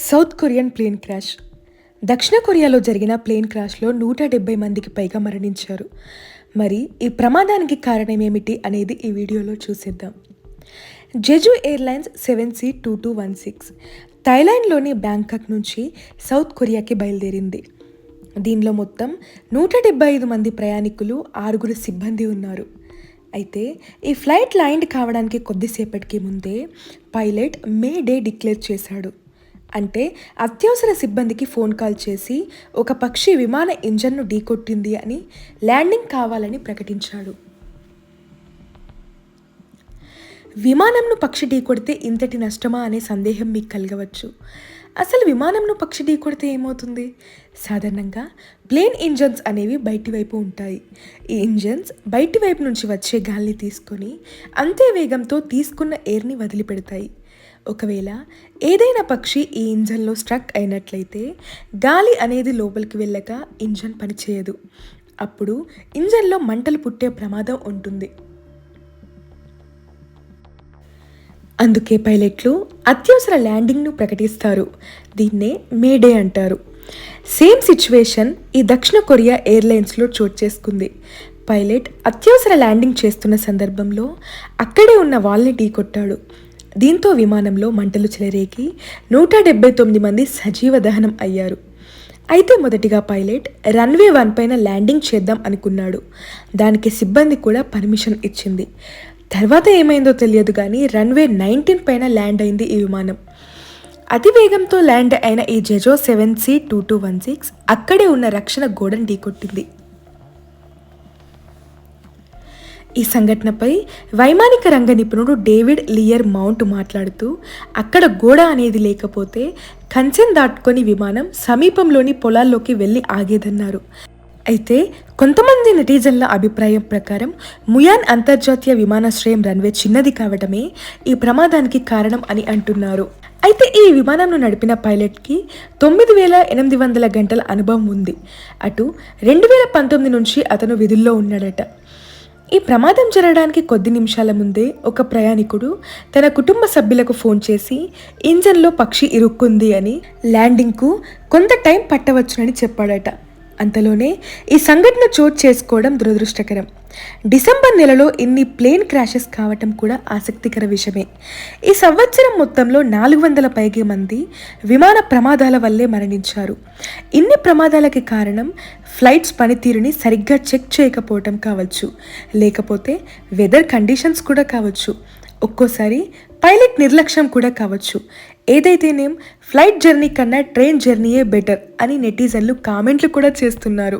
South Korean plane crash. దక్షిణ కొరియాలో జరిగిన ప్లేన్ క్రాష్లో 170 మందికి పైగా మరణించారు. మరి ఈ ప్రమాదానికి కారణమేమిటి అనేది ఈ వీడియోలో చూసేద్దాం. జెజు ఎయిర్లైన్స్ 7C2216 థాయిలాండ్లోని బ్యాంకాక్ నుంచి సౌత్ కొరియాకి బయలుదేరింది. దీనిలో మొత్తం 175 మంది ప్రయాణికులు, 6 సిబ్బంది ఉన్నారు. అయితే ఈ ఫ్లైట్ ల్యాండ్ కావడానికి కొద్దిసేపటికి ముందే పైలట్ మే డే డిక్లేర్ చేశాడు. అంటే అత్యవసర సిబ్బందికి ఫోన్ కాల్ చేసి ఒక పక్షి విమాన ఇంజన్ను ఢీకొట్టింది అని, ల్యాండింగ్ కావాలని ప్రకటించాడు. విమానంను పక్షి ఢీకొడితే ఇంతటి నష్టమా అనే సందేహం మీకు కలగవచ్చు. అసలు విమానంను పక్షి ఢీకొడితే ఏమవుతుంది? సాధారణంగా ప్లేన్ ఇంజన్స్ అనేవి బయటి వైపు ఉంటాయి. ఈ ఇంజన్స్ బయటి వైపు నుంచి వచ్చే గాలిని తీసుకొని అంతే వేగంతో తీసుకున్న ఎయిర్ని వదిలిపెడతాయి. ఒకవేళ ఏదైనా పక్షి ఈ ఇంజన్లో స్ట్రక్ అయినట్లయితే గాలి అనేది లోపలికి వెళ్ళక ఇంజన్ పనిచేయదు. అప్పుడు ఇంజన్లో మంటలు పుట్టే ప్రమాదం ఉంటుంది. అందుకే పైలట్లు అత్యవసర ల్యాండింగ్ను ప్రకటిస్తారు. దీన్నే మేడే అంటారు. సేమ్ సిచ్యువేషన్ ఈ దక్షిణ కొరియా ఎయిర్లైన్స్లో చోటు చేసుకుంది. పైలట్ అత్యవసర ల్యాండింగ్ చేస్తున్న సందర్భంలో అక్కడే ఉన్న వాళ్ళని ఢీకొట్టాడు. దీంతో విమానంలో మంటలు చెలరేగి 179 మంది సజీవ దహనం అయ్యారు. అయితే మొదటిగా పైలట్ రన్వే 1 పైన ల్యాండింగ్ చేద్దాం అనుకున్నాడు. దానికి సిబ్బంది కూడా పర్మిషన్ ఇచ్చింది. తర్వాత ఏమైందో తెలియదు కానీ రన్వే 19 పైన ల్యాండ్ అయింది ఈ విమానం. అతి వేగంతో ల్యాండ్ అయిన ఈ జెజో 7C2216 అక్కడే ఉన్న రక్షణ గోడను ఢీకొట్టింది. ఈ సంఘటనపై వైమానిక రంగ నిపుణుడు డేవిడ్ లియర్ మౌంట్ మాట్లాడుతూ, అక్కడ గోడ అనేది లేకపోతే కంచెన్ దాటుకొని విమానం సమీపంలోని పొలాల్లోకి వెళ్ళి ఆగేదన్నారు. అయితే కొంతమంది నెటిజన్ల అభిప్రాయం ప్రకారం ముయాన్ అంతర్జాతీయ విమానాశ్రయం రన్వే చిన్నది కావడమే ఈ ప్రమాదానికి కారణం అని అంటున్నారు. అయితే ఈ విమానంను నడిపిన పైలట్కి 9800 గంటల అనుభవం ఉంది. అటు 2019 నుంచి అతను విధుల్లో ఉన్నాడట. ఈ ప్రమాదం జరగడానికి కొద్ది నిమిషాల ముందే ఒక ప్రయాణికుడు తన కుటుంబ సభ్యులకు ఫోన్ చేసి ఇంజన్లో పక్షి ఇరుక్కుంది అని, ల్యాండింగ్కు కొంత టైం పట్టవచ్చునని చెప్పాడట. అంతలోనే ఈ సంఘటన చోటు చేసుకోవడం దురదృష్టకరం. డిసెంబర్ నెలలో ఇన్ని ప్లేన్ క్రాషెస్ కావటం కూడా ఆసక్తికర విషయమే. ఈ సంవత్సరం మొత్తంలో 400 పైగా మంది విమాన ప్రమాదాల వల్లే మరణించారు. ఇన్ని ప్రమాదాలకి కారణం ఫ్లైట్స్ పనితీరుని సరిగ్గా చెక్ చేయకపోవటం కావచ్చు, లేకపోతే వెదర్ కండిషన్స్ కూడా కావచ్చు, ఒక్కోసారి పైలట్ నిర్లక్ష్యం కూడా కావచ్చు. ఏదైతేనేం ఫ్లైట్ జర్నీ కన్నా ట్రైన్ జర్నీయే బెటర్ అని నెటిజన్లు కామెంట్లు కూడా చేస్తున్నారు.